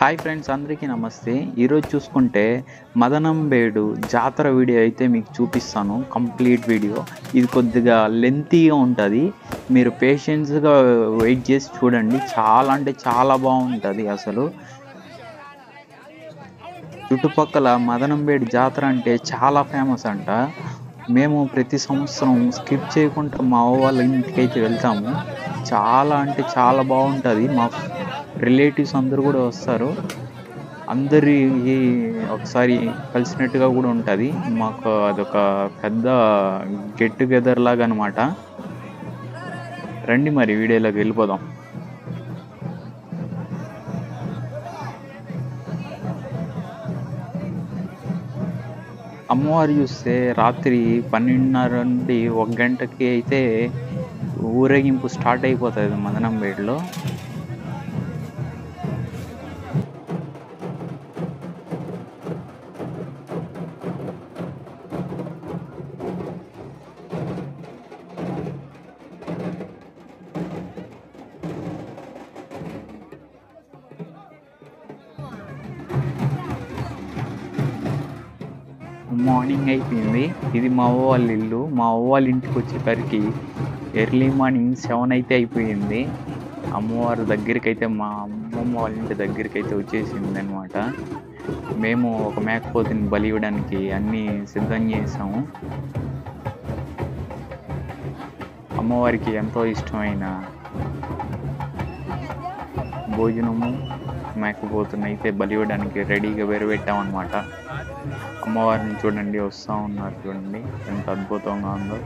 Hi friends, అందరికీ నమస్తే. ఈరోజు చూసుకుంటే మదనంబేడు జాతర వీడియో అయితే మీకు చూపిస్తాను. Complete video. ఇది కొద్దిగా లెంతీగా ఉంటుంది. మీరు పేషెన్స్గా వెయిట్ చేసి చూడండి. చాలా అంటే చాలా బాగుంటుంది. అసలు చుట్టుపక్కల మదనంబేడు జాతర అంటే చాలా ఫేమస్ అంట. మేము ప్రతి సంవత్సరం స్కిప్ చేయకుండా మా వాళ్ళ ఇంటికైతే వెళ్తాము. చాలా అంటే చాలా బాగుంటుంది. మా రిలేటివ్స్ అందరూ కూడా వస్తారు. అందరి ఒకసారి కలిసినట్టుగా కూడా ఉంటుంది. మాకు అదొక పెద్ద గెట్ టుగెదర్ లాగా అనమాట. రండి మరి వీడియోలోకి వెళ్ళిపోదాం. అమ్మవారు చూస్తే రాత్రి 12:30 నుండి 1 గంటకి అయితే ఊరేగింపు స్టార్ట్ అయిపోతుంది మదనంబేడులో. మార్నింగ్ అయిపోయింది. ఇది మా అవ్వ వాళ్ళ ఇల్లు. మా అవ్వ వాళ్ళ ఇంటికి వచ్చేసరికి ఎర్లీ మార్నింగ్ 7 అయితే అయిపోయింది. అమ్మవారి దగ్గరికి అయితే మా అమ్మమ్మ వాళ్ళ ఇంటి దగ్గరికి అయితే వచ్చేసింది అనమాట. మేము ఒక మేకపోతుని బలి ఇవ్వడానికి అన్నీ సిద్ధం చేసాము. అమ్మవారికి ఎంతో ఇష్టమైన భోజనము మేకపోతుని అయితే బలి ఇవ్వడానికి రెడీగా పెట్టామన్నమాట. అమ్మవారిని చూడండి, వస్తూ ఉన్నారు. చూడండి ఎంత అద్భుతంగా ఉందో.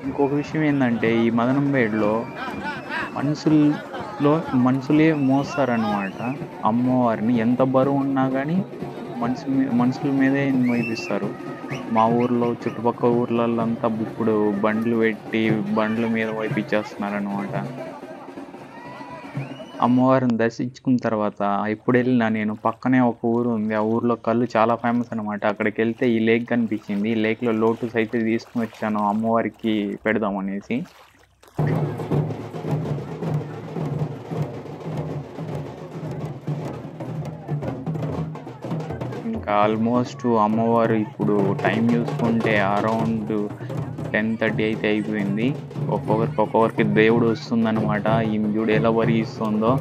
ఇంకొక విషయం ఏంటంటే, ఈ మదనంబేడులో మనుషులే మోస్తారనమాట అమ్మవారిని. ఎంత బరువు ఉన్నా కానీ మనుషుల మీదే మోయిస్తారు. మా ఊర్లో చుట్టుపక్కల ఊర్లలో అంతా ఇప్పుడు బండ్లు పెట్టి బండ్ల మీద వైపిచ్చేస్తున్నారనమాట. అమ్మవారిని దర్శించుకున్న తర్వాత ఇప్పుడు వెళ్ళిన నేను పక్కనే ఒక ఊరు ఉంది. ఆ ఊర్లో కళ్ళు చాలా ఫేమస్ అనమాట. అక్కడికి వెళ్తే ఈ లేక్ కనిపించింది. ఈ లేక్లో లోటస్ అయితే తీసుకుని వచ్చాను అమ్మవారికి పెడదామనేసి. ఇంకా ఆల్మోస్ట్ అమ్మవారు ఇప్పుడు టైం చూసుకుంటే అరౌండ్ 10:30 అయితే అయిపోయింది. ఒక్కొక్కరికి దేవుడు వస్తుందన్నమాట. ఈమె చూడు ఎలా వరిస్తుందో.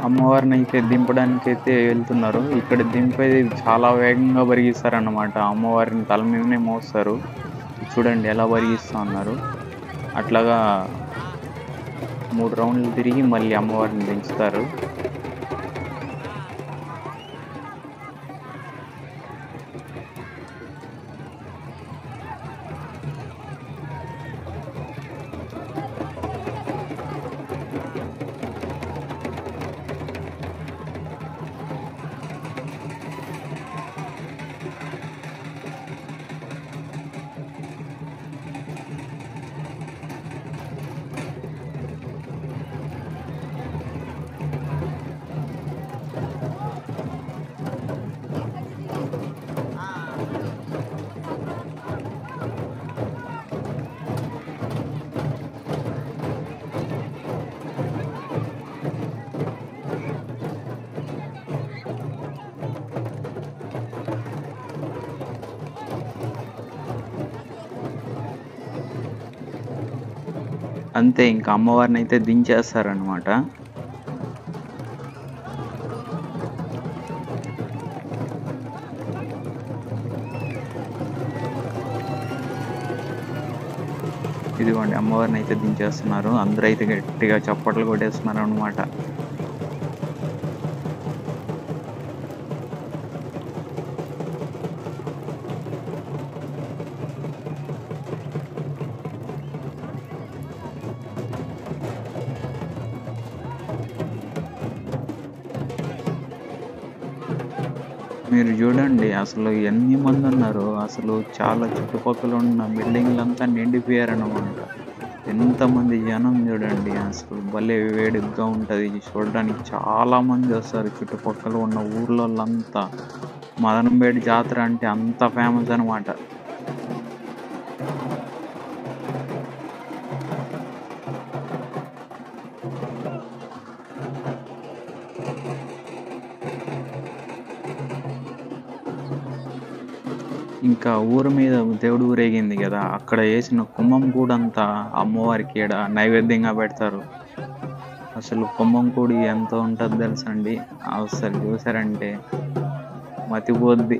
అమ్మవారిని అయితే దింపడానికి అయితే వెళ్తున్నారు. ఇక్కడ దింపేది చాలా వేగంగా పరిగిస్తారన్నమాట. అమ్మవారిని తల మీదనే మోస్తారు. చూడండి ఎలా పరిగిస్తూ ఉన్నారు. అట్లాగా 3 రౌండ్లు తిరిగి మళ్ళీ అమ్మవారిని దించుతారు. అంతే, ఇంకా అమ్మవారిని అయితే దించేస్తారనమాట. ఇదిగోండి అమ్మవారిని అయితే దించేస్తున్నారు. అందరూ అయితే గట్టిగా చప్పట్లు కొట్టేస్తున్నారు అనమాట. మీరు చూడండి అసలు ఎన్ని మంది ఉన్నారు. అసలు చాలా చుట్టుపక్కల ఉన్న బిల్డింగ్లంతా నిండిపోయారనమాట. ఎంతమంది జనం చూడండి. అసలు భలే వేడుగ్గా ఉంటది. చూడడానికి చాలా మంది వస్తారు. చుట్టుపక్కల ఉన్న ఊర్లోళ్ళంతా. మదనంబేడి జాతర అంటే అంత ఫేమస్ అనమాట. ఇంకా ఊరు మీద దేవుడు ఊరేగింది కదా! అక్కడ ఏసిన కుంభం కూడంతా అమ్మవారికి ఈడ నైవేద్యంగా పెడతారు. అసలు కుంభం కూడి ఎంత ఉంటదో తెలుసండి. అసలు చూసారంటే మతిపోద్ది.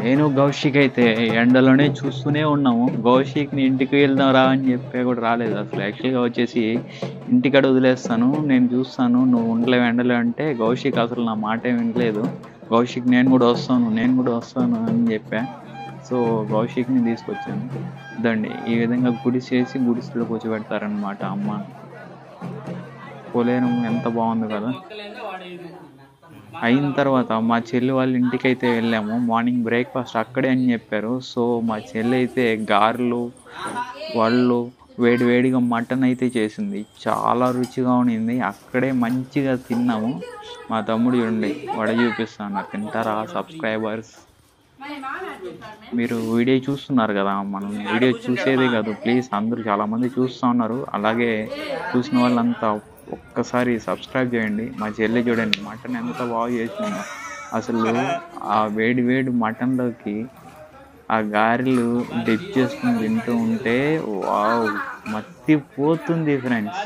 నేను కౌశిక్ అయితే ఎండలోనే చూస్తూనే ఉన్నాము. కౌశిక్‌ని ఇంటికి వెళ్దాం రా అని చెప్పి కూడా రాలేదు అసలు. యాక్చువల్‌గా వచ్చేసి ఇంటికాడ వదిలేస్తాను. నేను చూస్తాను. నువ్వు ఉండలేవు ఎండలో అంటే కౌశిక్ అసలు నా మాటే వినలేదు. కౌశిక్ నేను కూడా వస్తాను, నేను కూడా వస్తాను అని చెప్పా. సో కౌశిక్‌ని తీసుకొచ్చాను. ఇదండి ఈ విధంగా గుడిసేసి గుడిసెలో కూర్చోబెడతారనమాట అమ్మ. పోలేరం ఎంత బాగుంది కదా. అయిన తర్వాత మా చెల్లి వాళ్ళ ఇంటికైతే వెళ్ళాము. మార్నింగ్ బ్రేక్ఫాస్ట్ అక్కడే అని చెప్పారు. సో మా చెల్లి అయితే గారెలు, వాళ్ళు వేడి వేడిగా మటన్ అయితే చేసింది. చాలా రుచిగా ఉండింది. అక్కడే మంచిగా తిన్నాము. మా తమ్ముడు చూడండి వడ చూపిస్తాను. తింటారా సబ్స్క్రైబర్స్? మీరు వీడియో చూస్తున్నారు కదా, మనం వీడియో చూసేదే కాదు, ప్లీజ్ అందరూ చాలామంది చూస్తూ ఉన్నారు. అలాగే చూసిన వాళ్ళంతా ఒక్కసారి సబ్స్క్రైబ్ చేయండి. మా చెల్లి చూడండి మటన్ ఎంత బాగా చేసిందో. అసలు ఆ వేడి వేడి మటన్లోకి ఆ గారెలు డిప్ చేసుకుని తింటూ ఉంటే వావ్ మత్తిపోతుంది ఫ్రెండ్స్.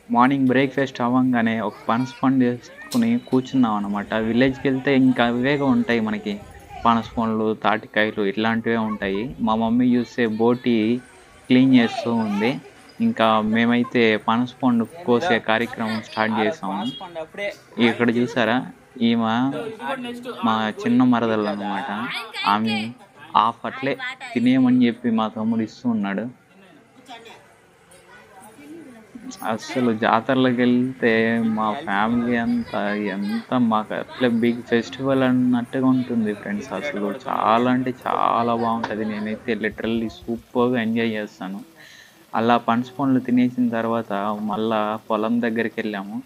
మార్నింగ్ బ్రేక్ఫాస్ట్ అవ్వగానే ఒక పనస పండు వేసుకుని కూర్చున్నాం అనమాట. విలేజ్కి వెళ్తే ఇంకా అవేగా ఉంటాయి మనకి, పనస పండ్లు, తాటికాయలు ఇట్లాంటివే ఉంటాయి. మా మమ్మీ చూస్తే బోటి క్లీన్ చేస్తూ ఉంది. ఇంకా మేమైతే పనస పండు కోసే కార్యక్రమం స్టార్ట్ చేసాము. ఇక్కడ చూసారా, ఈమె మా చిన్న మరదలు అన్నమాట. ఆమె హాఫ్ అట్లే తినేయమని చెప్పి మా తమ్ముడు ఇస్తూ ఉన్నాడు. అసలు జాతరలకు వెళ్తే మా ఫ్యామిలీ అంతా ఎంత మాకు అట్లే బిగ్ ఫెస్టివల్ అన్నట్టుగా ఉంటుంది ఫ్రెండ్స్. అసలు చాలా అంటే చాలా బాగుంటుంది. నేనైతే లిటరల్లీ సూపర్గా ఎంజాయ్ చేస్తాను. అలా పనస పండ్లు తినేసిన తర్వాత మళ్ళా పొలం దగ్గరికి వెళ్ళాము.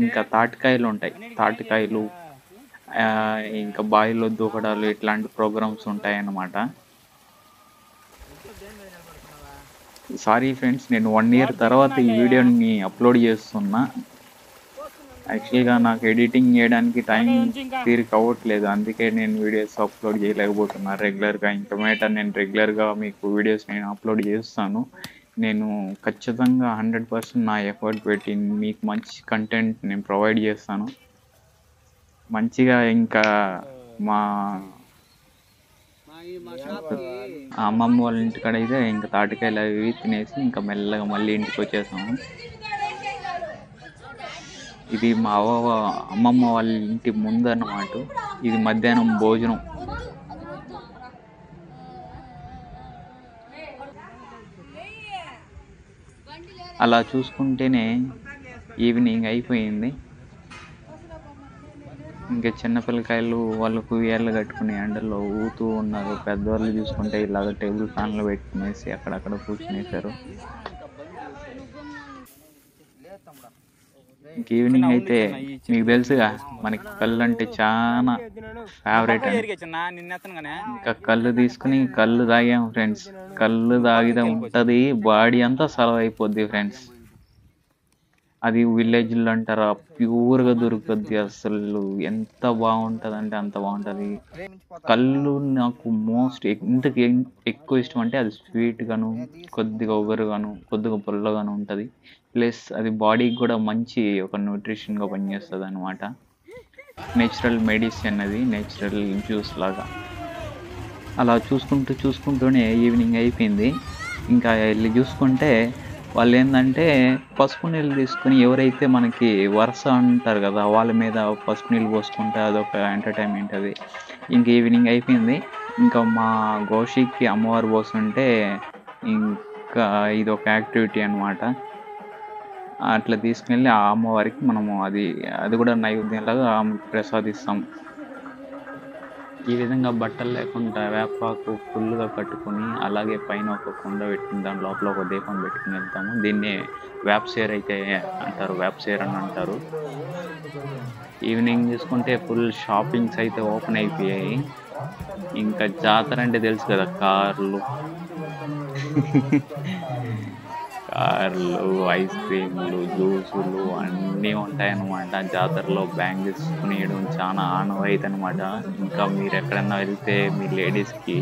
ఇంకా తాటికాయలు ఉంటాయి, తాటికాయలు ఇంకా బావిలో దూకడాలు ఇట్లాంటి ప్రోగ్రామ్స్ ఉంటాయి అన్నమాట. సారీ ఫ్రెండ్స్, నేను 1 year తర్వాత ఈ వీడియోని అప్లోడ్ చేస్తున్నా. యాక్చువల్గా నాకు ఎడిటింగ్ చేయడానికి టైం తీరిక అవ్వట్లేదు, అందుకే నేను వీడియోస్ అప్లోడ్ చేయలేకపోతున్నా రెగ్యులర్గా. ఇంకా మీట నేను రెగ్యులర్గా మీకు వీడియోస్ నేను అప్లోడ్ చేస్తాను. నేను ఖచ్చితంగా 100% నా ఎఫర్ట్ పెట్టి మీకు మంచి కంటెంట్ నేను ప్రొవైడ్ చేస్తాను మంచిగా. ఇంకా మా అమ్మమ్మ వాళ్ళ ఇంటికాడ అయితే ఇంకా తాటికాయలు అవి తినేసి ఇంకా మెల్లగా మళ్ళీ ఇంటికి వచ్చేసాము. ఇది మా అమ్మమ్మ వాళ్ళ ఇంటి ముందు అన్నమాట. ఇది మధ్యాహ్నం భోజనం. అలా చూసుకుంటేనే ఈవినింగ్ అయిపోయింది. ఇంకా చిన్నపిల్లకాయలు వాళ్ళకు ఉయ్యాలు కట్టుకుని ఎండలో ఊతూ ఉన్నారు. పెద్దవాళ్ళు చూసుకుంటే ఇలాగ టేబుల్ ఫ్యాన్లు పెట్టుకునేసి అక్కడక్కడ కూర్చునేసారు. ఇంక ఈవినింగ్ అయితే మీకు తెలుసుగా మనకి కళ్ళు అంటే చాలా ఫేవరెట్ అని. ఇంకా కళ్ళు తీసుకుని కళ్ళు తాగాము ఫ్రెండ్స్. కళ్ళు తాగితే ఉంటుంది బాడీ అంతా సలవ అయిపోద్ది ఫ్రెండ్స్. అది విలేజ్లో అంటారా ప్యూర్గా దొరుకుద్ది. అసలు ఎంత బాగుంటుంది అంటే అంత బాగుంటుంది. కళ్ళు నాకు మోస్ట్ ఇంతకు ఎక్కువ ఇష్టం అంటే అది స్వీట్గాను, కొద్దిగా ఒగరుగాను, కొద్దిగా పుల్లగాను ఉంటుంది. ప్లస్ అది బాడీకి కూడా మంచి ఒక న్యూట్రిషన్గా పనిచేస్తుంది అనమాట. నేచురల్ మెడిసిన్, అది నేచురల్ జ్యూస్ లాగా. అలా చూసుకుంటూనే ఈవినింగ్ అయిపోయింది. ఇంకా వెళ్ళి చూసుకుంటే వాళ్ళు ఏంటంటే పసుపు నీళ్ళు తీసుకుని ఎవరైతే మనకి వరుస అంటారు కదా వాళ్ళ మీద పసుపు నీళ్ళు పోసుకుంటే అదొక ఎంటర్టైన్మెంట్. అది ఇంక ఈవినింగ్ అయిపోయింది. ఇంకా మా గౌషిక్కి అమ్మవారు పోస్తుంటే ఇంకా ఇది ఒక యాక్టివిటీ అనమాట. అట్లా తీసుకెళ్ళి ఆ అమ్మవారికి మనము అది కూడా నైవేద్యంలాగా ప్రసాదిస్తాం. ఈ విధంగా బట్టలు లేకుండా వేపాకు ఫుల్గా కట్టుకొని అలాగే పైన ఒక కుండ పెట్టుకుని దాని లోపల ఒక దీపం పెట్టుకుని వెళ్తాము. దీన్ని వేపసేర్ అయితే అంటారు, వేపసేర్ అని అంటారు. ఈవినింగ్ చూసుకుంటే ఫుల్ షాపింగ్స్ అయితే ఓపెన్ అయిపోయాయి. ఇంకా జాతర అంటే తెలుసు కదా, కార్లు ఐస్ క్రీములు, జ్యూసులు అన్నీ ఉంటాయన్నమాట. జాతరలో బ్యాంగిల్స్ కొనియడం చాలా ఆనవాయితీ అనమాట. ఇంకా మీరు ఎక్కడన్నా వెళ్తే మీ లేడీస్కి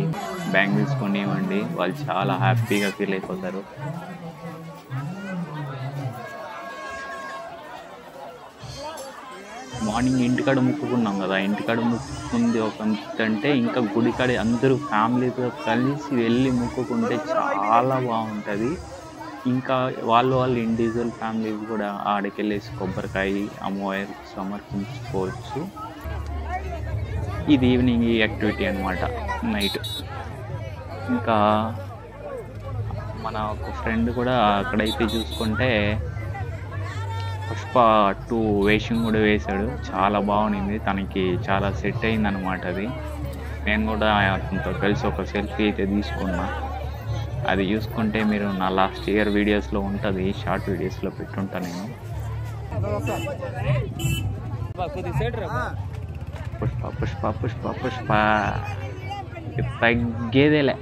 బ్యాంగిల్స్ కొనివ్వండి, వాళ్ళు చాలా హ్యాపీగా ఫీల్ అయిపోతారు. మార్నింగ్ ఇంటికాడ మొక్కుకున్నాం కదా, ఇంటికాడ మొక్కుకుంది ఒక అంటే ఇంకా గుడికాడ అందరూ ఫ్యామిలీతో కలిసి వెళ్ళి మొక్కుకుంటే చాలా బాగుంటుంది. ఇంకా వాళ్ళు ఇండివిజువల్ ఫ్యామిలీస్ కూడా ఆడికెళ్ళేసి కొబ్బరికాయ అమ్మవారికి సమర్పించుకోవచ్చు. ఇది ఈవినింగ్ యాక్టివిటీ అనమాట, నైట్. ఇంకా మన ఒక ఫ్రెండ్ కూడా అక్కడైతే చూసుకుంటే పుష్ప 2 వేషం కూడా వేశాడు. చాలా బాగుంది, తనకి చాలా సెట్ అయింది అనమాట అది. నేను కూడా అతనితో కలిసి ఒక సెల్ఫీ అయితే తీసుకున్నా. అది చూసుకుంటే మీరు నా లాస్ట్ ఇయర్ వీడియోస్లో ఉంటుంది, షార్ట్ వీడియోస్లో పెట్టుంటా నేను. పుష్ప పుష్ప పుష్ప పుష్ప తగ్గేదేలే.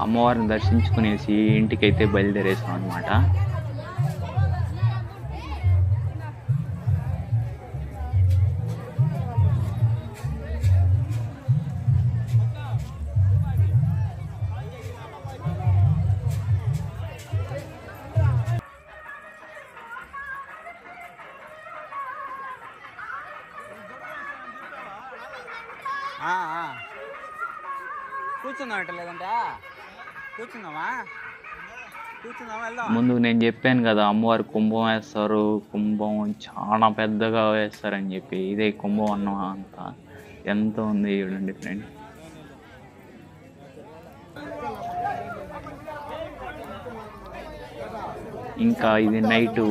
అమ్మవారిని దర్శించుకునేసి ఇంటికైతే బయలుదేరేసాం అనమాట. ముందు నేను చెప్పాను కదా అమ్మవారి కుంభం వేస్తారు, కుంభం చాలా పెద్దగా వేస్తారని చెప్పి. ఇదే కుంభం అన్నం అంతా ఎంత ఉంది చూడండి ఫ్రెండ్. ఇంకా ఇది నైట్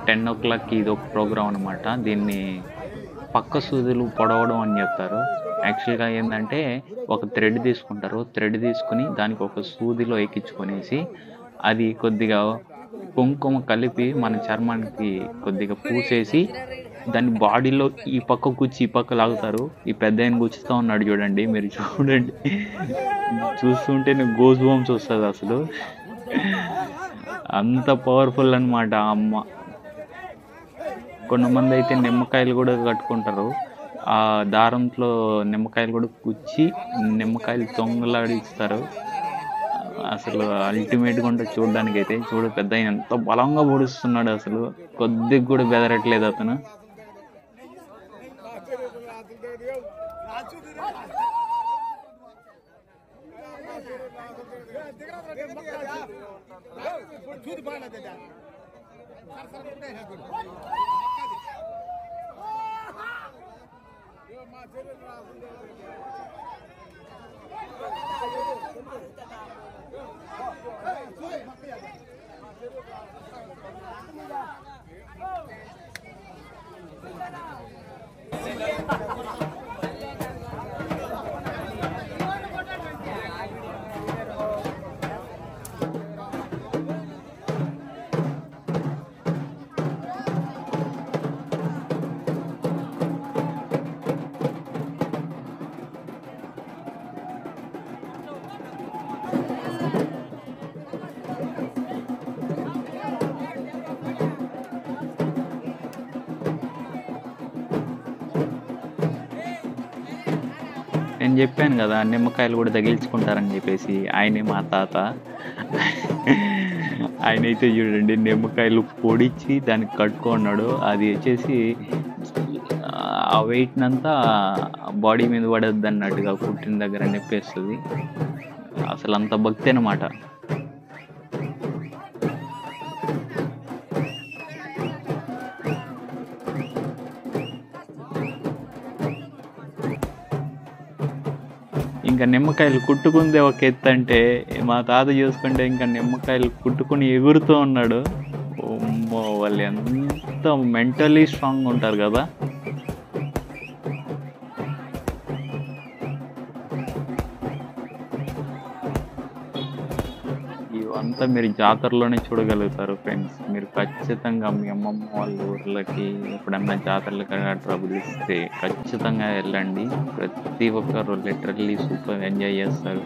10 o'clock ఇది ఒక ప్రోగ్రామ్ అనమాట. దీన్ని పక్క సూదులు పొడవడం అని చెప్తారు. యాక్చువల్గా ఏంటంటే ఒక థ్రెడ్ తీసుకుంటారు, థ్రెడ్ తీసుకుని దానికి ఒక సూదిలో ఎక్కించుకొనేసి అది కొద్దిగా కుంకుమ కలిపి మన చర్మానికి కొద్దిగా పూసేసి దాన్ని బాడీలో ఈ పక్క కూర్చి ఈ పక్క లాగుతారు. ఈ పెద్ద ఆయన కూర్చుతూ ఉన్నాడు చూడండి, మీరు చూడండి, చూస్తుంటే నాకు గోస్ బంప్స్ వస్తుంది అసలు. అంత పవర్ఫుల్ అనమాట ఆ అమ్మ. కొంతమంది అయితే నిమ్మకాయలు కూడా కట్టుకుంటారు, ఆ దారంతో నిమ్మకాయలు కూడా కుచ్చి నిమ్మకాయలు తొంగలాడిస్తారు. అసలు అల్టిమేట్గా ఉంటుంది చూడడానికి అయితే. చూడు పెద్ద ఎంత బలంగా పొడుస్తున్నాడు, అసలు కొద్దిగా కూడా బెదరట్లేదు అతను. నేను చెప్పాను కదా నిమ్మకాయలు కూడా తగిలించుకుంటారని చెప్పేసి. ఆయనే మా తాత. ఆయన అయితే చూడండి నిమ్మకాయలు పొడిచి దానికి కట్టుకున్నాడు. అది వచ్చేసి ఆ వెయిట్నంతా బాడీ మీద పడద్దు అన్నట్టుగా పుట్టిన దగ్గర నొప్పేస్తుంది. అసలు అంత భక్తి అన్నమాట. ఇంకా నిమ్మకాయలు కుట్టుకుందే ఒక ఎత్తు అంటే, మా తాత చూసుకుంటే ఇంకా నిమ్మకాయలు కుట్టుకుని ఎగురుతూ ఉన్నాడు. అమ్మో! వాళ్ళు ఎంత మెంటలీ స్ట్రాంగ్ ఉంటారు కదా. ఇవంతా మీరు జాతరలోనే చూడగలుగుతారు ఫ్రెండ్స్. మీరు ఖచ్చితంగా మీ అమ్మమ్మ వాళ్ళ ఊర్లకి ఎప్పుడన్నా జాతరలకి అట్లా పిలిస్తే ఖచ్చితంగా వెళ్ళండి. ప్రతి ఒక్కరు లిటరల్లీ సూపర్ ఎంజాయ్ చేస్తారు.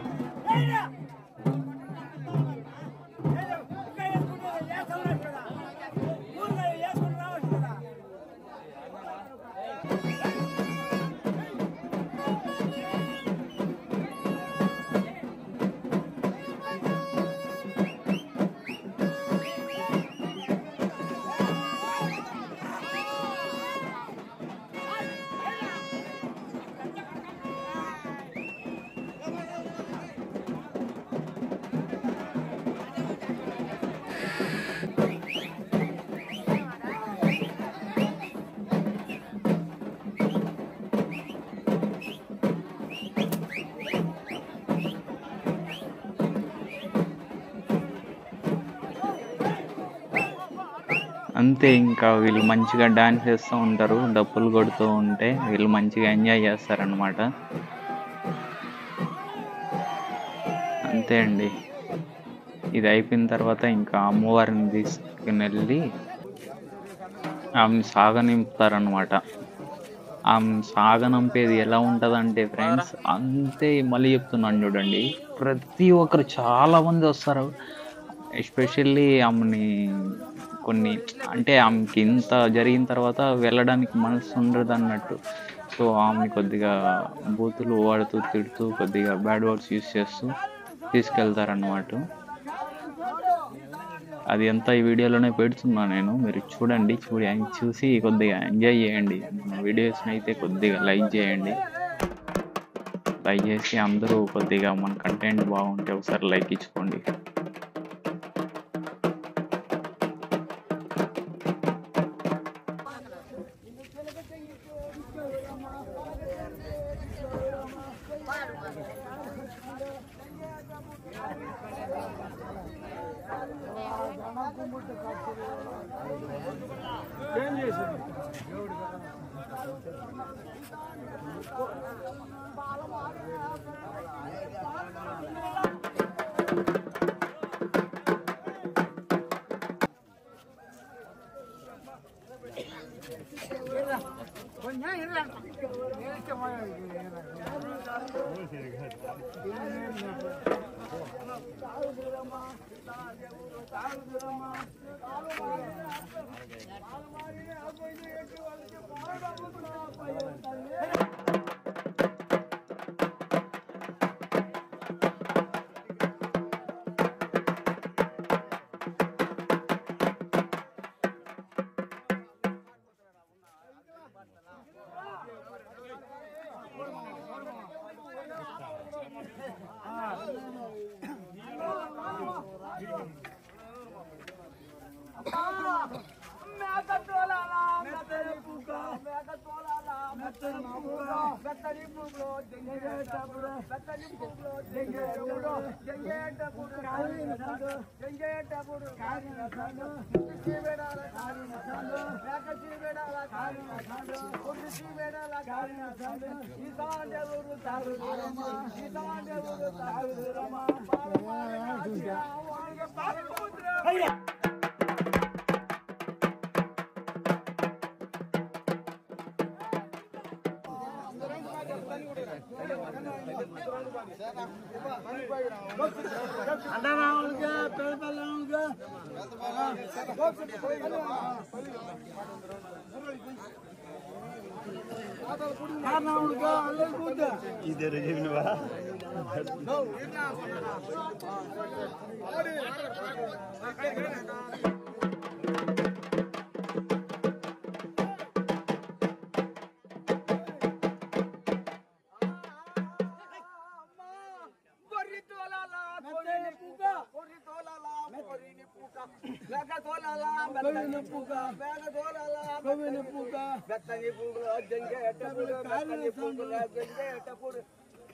అంతే, ఇంకా వీళ్ళు మంచిగా డాన్స్ చేస్తూ ఉంటారు, డప్పులు కొడుతూ ఉంటే వీళ్ళు మంచిగా ఎంజాయ్ చేస్తారనమాట. అంతే అండి. ఇది అయిపోయిన తర్వాత ఇంకా అమ్మవారిని తీసుకుని వెళ్ళి ఆమెను సాగనింపుతారనమాట. ఆమె సాగనంపేది ఎలా ఉంటుందంటే ఫ్రెండ్స్, అంతే మళ్ళీ చెప్తున్నాను చూడండి, ప్రతి ఒక్కరు చాలామంది వస్తారు. ఎస్పెషల్లీ ఆమెని కొన్ని అంటే ఆమెకి ఇంత జరిగిన తర్వాత వెళ్ళడానికి మనసు ఉండదు అన్నట్టు. సో ఆమె కొద్దిగా బూతులు వాడుతూ తిడుతూ కొద్దిగా బ్యాడ్ వర్డ్స్ యూస్ చేస్తూ తీసుకెళ్తారన్నమాట. అది అంతా ఈ వీడియోలోనే పెడుతున్నాను నేను, మీరు చూడండి. చూసి కొద్దిగా ఎంజాయ్ చేయండి. మన వీడియోస్ని అయితే కొద్దిగా లైక్ చేయండి. లైక్ చేసి అందరూ కొద్దిగా మన కంటెంట్ బాగుంటే ఒకసారి లైక్ ఇచ్చుకోండి.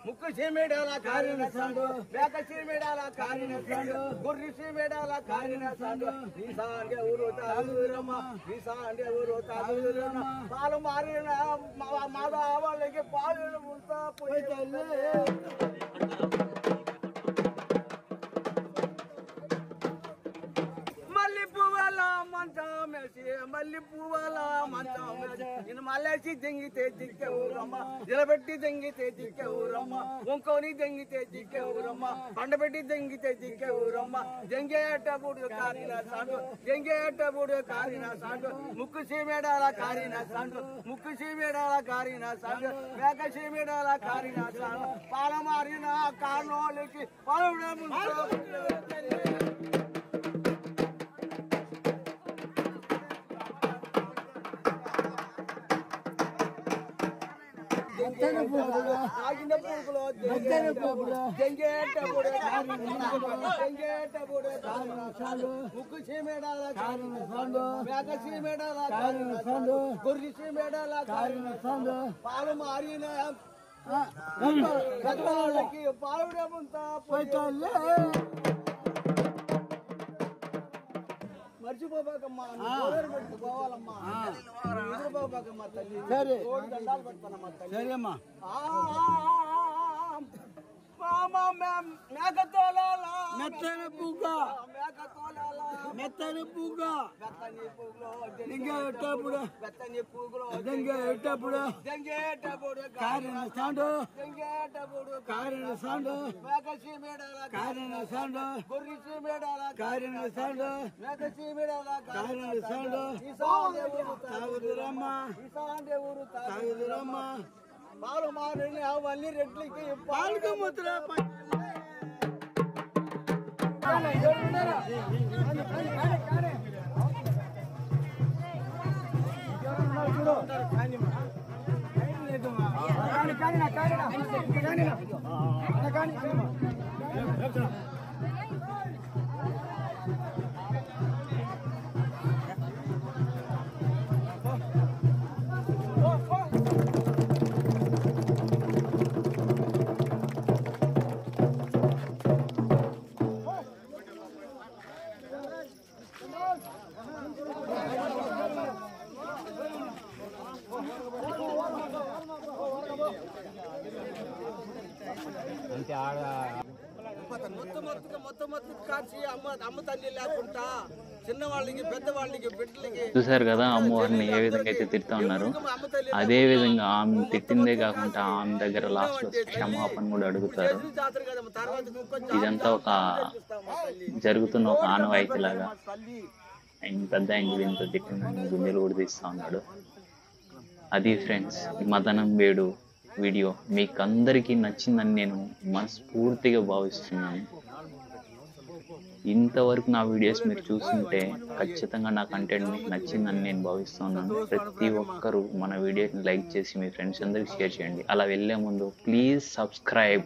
ముక్కు సీమేడాల కారిన సాండు మేక సీమేడాల కారిన సాండు గుర్రి సీమేడాల కారిన సాండు నీసాండే ఊరు తాగురమ్మ నీసాండే ఊరు తాగురమ్మ పాలు మారిన మాద వాళ్ళకి పాలు ముంతా పోయి మల్లి పువ్వాల మంచమేసి మల్లి పువ్వాల మంచమేసి నేను మల్లేసి దెంగితే దిక్కే ఊరమ్మ నిలబెట్టి దెంగితే దిక్కే ఊరమ్మ వంకొని దెంగితే దిక్కే ఊరమ్మ పండబెట్టి దెంగితే దిక్కే ఊరమ్మ దెంగేటప్పుడు కారిన సాండు దెంగేటప్పుడు కారిన సాండు ముక్కు సీమేడాల కారిన సాండు ముక్కు సీమేడాల కారిన సాండు మేక సీమేడాల కారిన సాండు పాల మారిన కారణోళ్ళకి ముక్కు సీమేడాల కారిన సాండు మేక సీమేడాల కారిన సాండు గొర్రె సీమేడాల కారిన సాండు పాలు మారిన పాలుడమంతా పోయితాలే మర్చిపోబాకమ్మా పోవాలమ్మా ఎదురుపోబాకమ్మా తల్లి సరే దండాలు పెడతానమ్మా తల్లి సరే అమ్మా మెత్తని పూగ మెత్తని పూగ దెంగేటప్పుడు దెంగేటప్పుడు దెంగేటప్పుడు కారిన సాండు దెంగేటప్పుడు కారిన సాండు మేక సీమేడాల కారిన సాండు గొర్రె సీమేడాల కారిన సాండు మేక సీమేడాల కారిన సాండు తాగుదురమ్మ ఈసాండే ఊరు తాగుదురమ్మ పాలు మారిన అవన్నీ రెట్లకి పాలకు ముద్ర మొత్తం కాచి అమ్మ తల్లి లేకుండా చిన్నవాళ్ళకి పెద్దవాళ్ళకి బిడ్డలకి చూసారు కదా అమ్మవారిని ఏ విధంగా అయితే తిడుతూ ఉన్నారు. అదే విధంగా ఆమె తిట్టిందే కాకుండా ఆమె దగ్గర లాస్ట్ లో క్షమాపణ కూడా అడుగుతారు. ఇదంతా ఒక జరుగుతున్న ఒక ఆనవాయితీ లాగా ఆయన పెద్ద ఆయన దీంతో తిట్టిన గుండెలు కూడా తీస్తా ఉన్నాడు. అది ఫ్రెండ్స్ మదనం వేడు వీడియో మీకు అందరికీ నచ్చిందని నేను మనస్ఫూర్తిగా భావిస్తున్నాను. ఇంతవరకు నా వీడియోస్ మీరు చూస్తుంటే ఖచ్చితంగా నా కంటెంట్ మీకు నచ్చిందని నేను భావిస్తున్నాను. ప్రతి ఒక్కరూ మన వీడియోని లైక్ చేసి మీ ఫ్రెండ్స్ అందరికి షేర్ చేయండి. అలా వెళ్ళే ముందు ప్లీజ్ సబ్స్క్రైబ్.